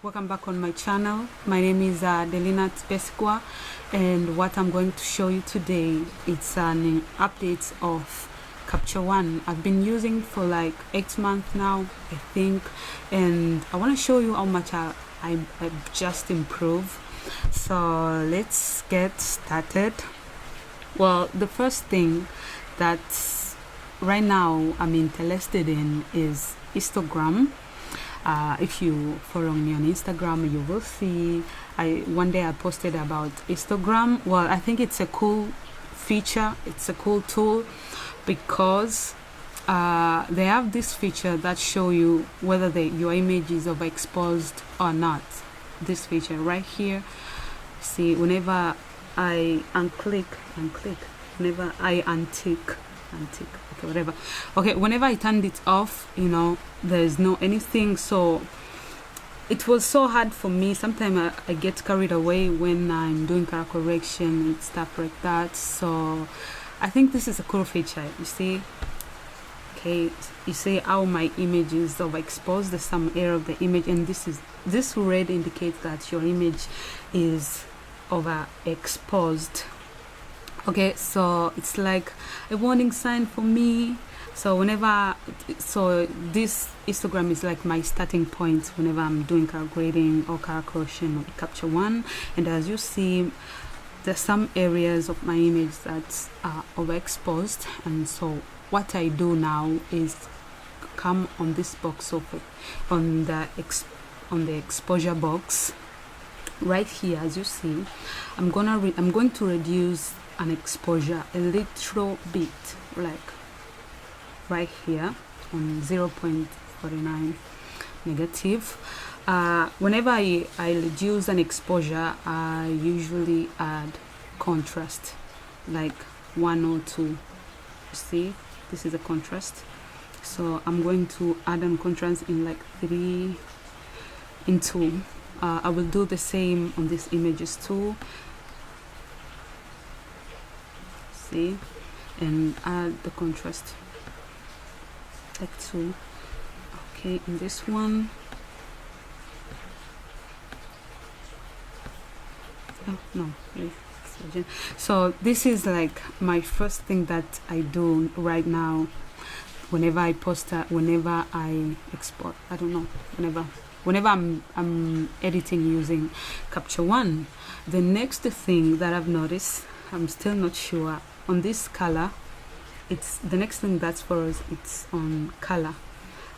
Welcome back on my channel. My name is Delina Pesqua, and what I'm going to show you today it's an update of Capture One. I've been using for like 8 months now, I think, and I want to show you how much I've just improved. So let's get started. Well, the first thing that right now I'm interested in is Instagram. If you follow me on Instagram, you will see one day I posted about Instagram. Well, I think it's a cool feature, it's a cool tool, because they have this feature that show you whether your image is overexposed or not. This feature right here, see, whenever I unclick, whenever I untick, okay, whatever, okay, whenever I turned it off, you know, there's no anything. So it was so hard for me. Sometimes I get carried away when I'm doing color correction and stuff like that. So I think this is a cool feature. You see, okay, you see how my image is overexposed. There's some area of the image, and this red indicates that your image is overexposed. Okay, so it's like a warning sign for me. So so this Instagram is like my starting point whenever I'm doing color grading or color correction or Capture One. And as you see, there's some areas of my image that are overexposed, and so what I do now is come on this box on the exposure box right here. As you see, I'm going to reduce an exposure a little bit, like right here on 0.49 negative. Whenever I reduce an exposure, I usually add contrast, like 1 or 2. You see, this is a contrast, so I'm going to add on contrast in like 3 in 2. I will do the same on these images too. See, and add the contrast like 2. Okay, in this one, oh no, so this is like my first thing that I do right now whenever I post, whenever I export, I don't know, whenever I'm editing using Capture One. The next thing that I've noticed, I'm still not sure on this color, it's the next thing that's for us, it's on color.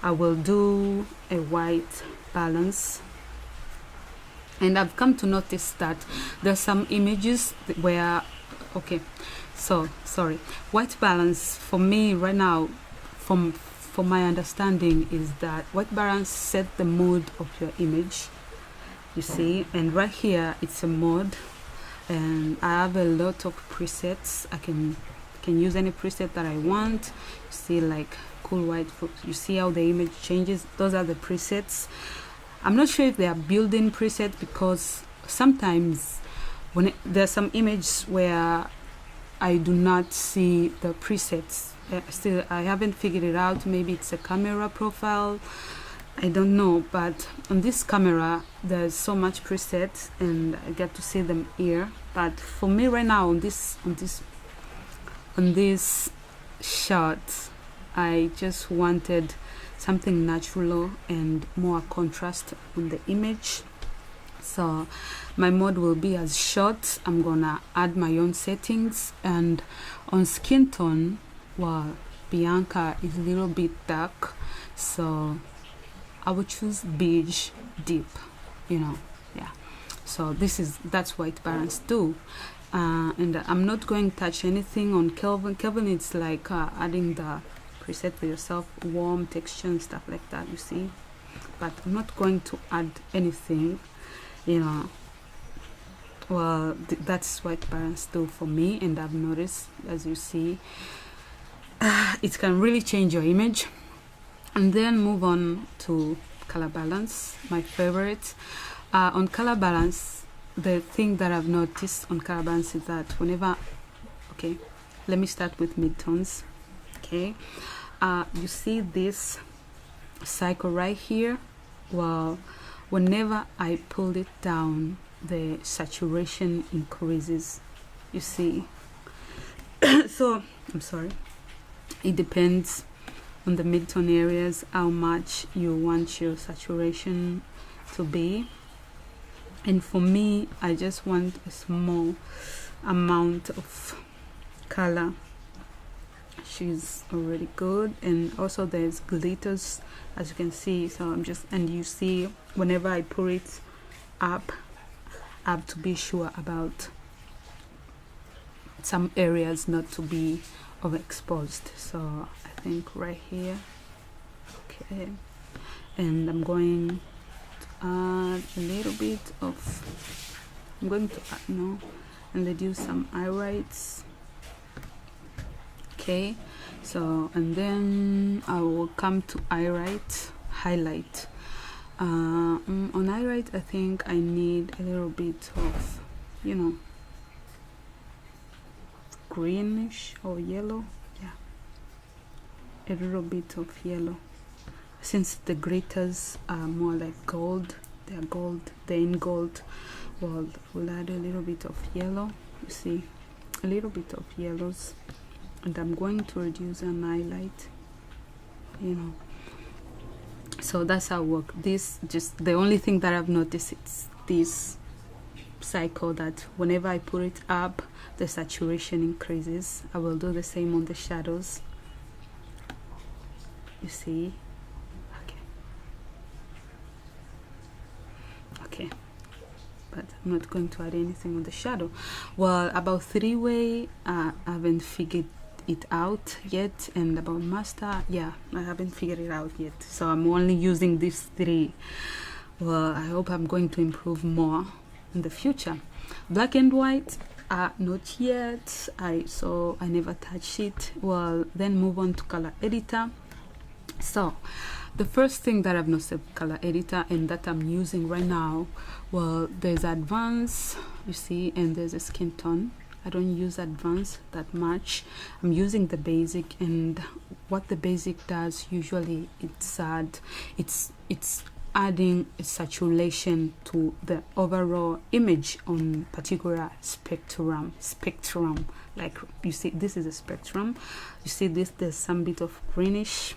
I will do a white balance, and I've come to notice that there's some images where, okay, so sorry, white balance for me right now, from my understanding, is that white balance set the mood of your image, you see, and right here it's a mode, and I have a lot of presets. I can use any preset that I want. You see, like cool white, you see how the image changes. Those are the presets. I'm not sure if they are built-in preset, because sometimes when there's some images where I do not see the presets. Still, I haven't figured it out. Maybe it's a camera profile, I don't know, but on this camera there's so much presets and I get to see them here. But for me right now on this shot, I just wanted something natural and more contrast on the image. So my mode will be as short. I'm gonna add my own settings, and on skin tone, well, Bianca is a little bit dark, so I would choose beige deep, you know, yeah. So that's white balance too. And I'm not going to touch anything on Kelvin. Kelvin, it's like adding the preset for yourself, warm texture and stuff like that, you see. But I'm not going to add anything, you know. Well, that's white balance too for me, and I've noticed, as you see, it can really change your image. And then move on to color balance, my favorite. On color balance, the thing that I've noticed on color balance is that whenever, okay, let me start with midtones. Okay, you see this cycle right here. Well, whenever I pull it down, the saturation increases, you see. So I'm sorry, it depends on the mid-tone areas how much you want your saturation to be, and for me I just want a small amount of color. She's already good, and also there's glitters, as you can see. So I'm just, and you see whenever I pour it up, I have to be sure about some areas not to be overexposed. So I think right here, okay, and I'm going to add a little bit of, I'm going to add, no, and reduce some highlights. Okay, so and then I will come to highlight. On highlight, I think I need a little bit of, you know, greenish or yellow. Yeah, a little bit of yellow, since the glitters are more like gold. They're in gold. Well, we'll add a little bit of yellow, you see, a little bit of yellows, and I'm going to reduce and highlight, you know. So that's how I work. This, just the only thing that I've noticed is this cycle, that whenever I put it up, the saturation increases. I will do the same on the shadows, you see. Okay, but I'm not going to add anything on the shadow. Well, about 3-way, I haven't figured it out yet, and about master, yeah, I haven't figured it out yet, so I'm only using these 3. Well, I hope I'm going to improve more in the future. Black and white, not yet. So I never touched it. Well, then move on to color editor. So the first thing that I've noticed color editor and that I'm using right now, well, there's advanced, you see, and there's a skin tone. I don't use advanced that much. I'm using the basic, and what the basic does usually, it's adding a saturation to the overall image on particular spectrum. Like you see, this is a spectrum. You see this, there's some bit of greenish.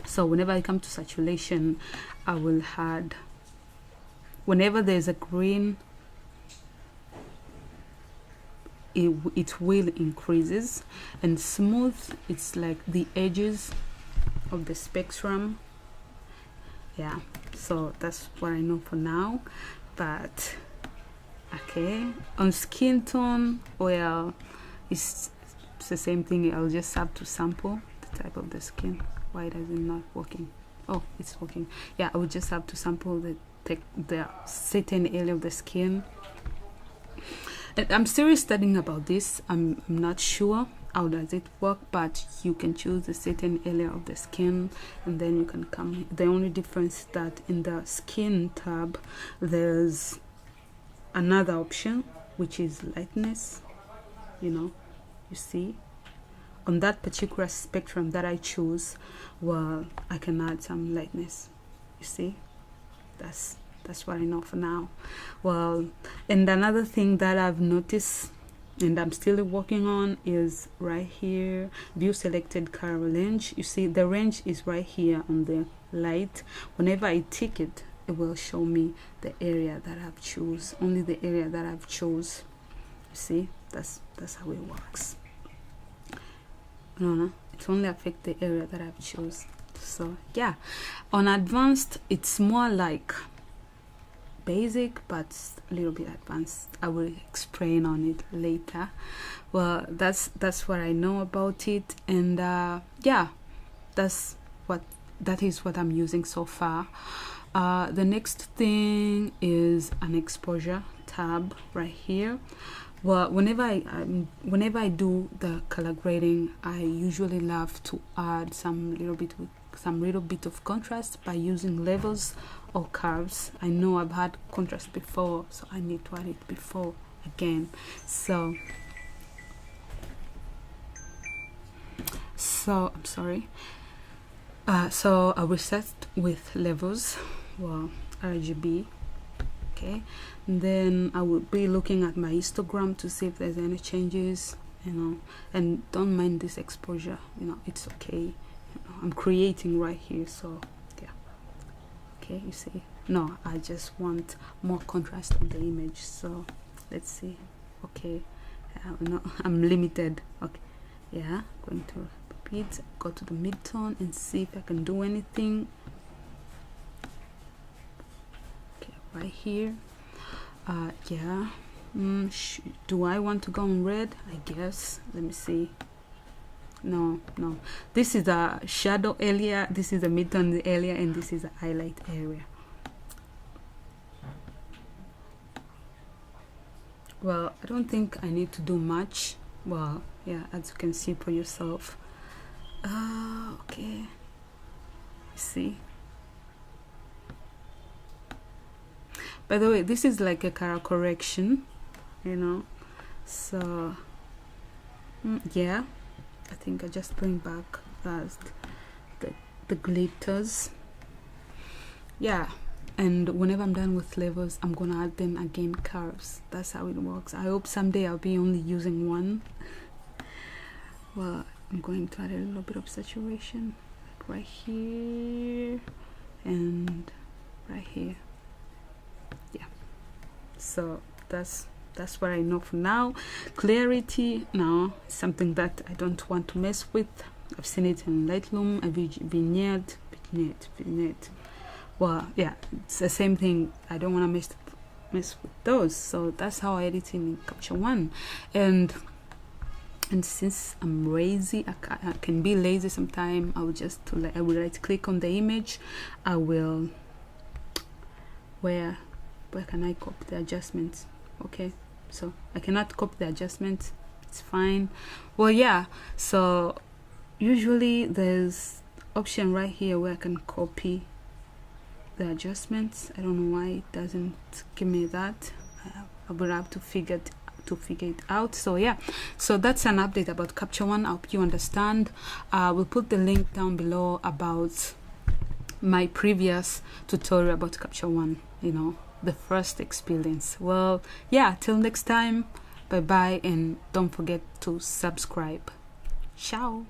So whenever I come to saturation, I will add, whenever there's a green, it will increases, and smooth, it's like the edges of the spectrum. Yeah, so that's what I know for now. But okay, on skin tone, well, it's the same thing. I'll just have to sample the type of the skin. Why does it not working? Oh, it's working. Yeah, I would just have to sample the certain area of the skin. And I'm still studying about this. I'm not sure how does it work, but you can choose a certain area of the skin, and then you can come. The only difference is that in the skin tab, there's another option, which is lightness. You know, you see, on that particular spectrum that I choose, well, I can add some lightness. You see, that's what I know for now. Well, and another thing that I've noticed and I'm still working on is right here, view selected color range. You see the range is right here on the light. Whenever I tick it, it will show me the area that I've choose, only the area that I've chose. You see, that's how it works. No, it only affects the area that I've chose. So yeah, on advanced, it's more like basic, but a little bit advanced. I will explain on it later. Well, that's what I know about it, and yeah, that is what I'm using so far. The next thing is an exposure tab right here. Well, whenever I do the color grading, I usually love to add some little bit of contrast by using levels or curves. I know I've had contrast before, so I need to add it before again. So I'm sorry. So I will start with levels. Well, RGB. Okay, and then I will be looking at my histogram to see if there's any changes, you know, and don't mind this exposure, you know, it's okay, you know, I'm creating right here, so yeah. Okay, you see, no, I just want more contrast on the image, so let's see. Okay, no, I'm limited. Okay, yeah, going to repeat, go to the mid-tone and see if I can do anything. Okay, right here. Yeah, do I want to go on red? I guess. Let me see. No, this is a shadow area, this is a mid-tone area, and this is a highlight area. Well, I don't think I need to do much. Well, yeah, as you can see for yourself. Okay, see. By the way, this is like a color correction, you know, so yeah, I think I just bring back the glitters. Yeah, and whenever I'm done with levels, I'm gonna add them again curves. That's how it works. I hope someday I'll be only using one. Well, I'm going to add a little bit of saturation, like right here and right here. Yeah, so that's what I know for now. Clarity now is something that I don't want to mess with. I've seen it in Lightroom, a vignette. Well, yeah, it's the same thing. I don't want to mess with those, so that's how I edit in Capture One. And since I'm lazy, I can be lazy sometimes. I will right click on the image. I will, where can I copy the adjustments? Okay, so I cannot copy the adjustments, it's fine. Well, yeah, so usually there's option right here where I can copy the adjustments. I don't know why it doesn't give me that. I will have to figure it out. So yeah, so that's an update about Capture One. I hope you understand. We'll put the link down below about my previous tutorial about Capture One, you know, the first experience. Well, yeah, till next time, bye bye, and don't forget to subscribe. Ciao.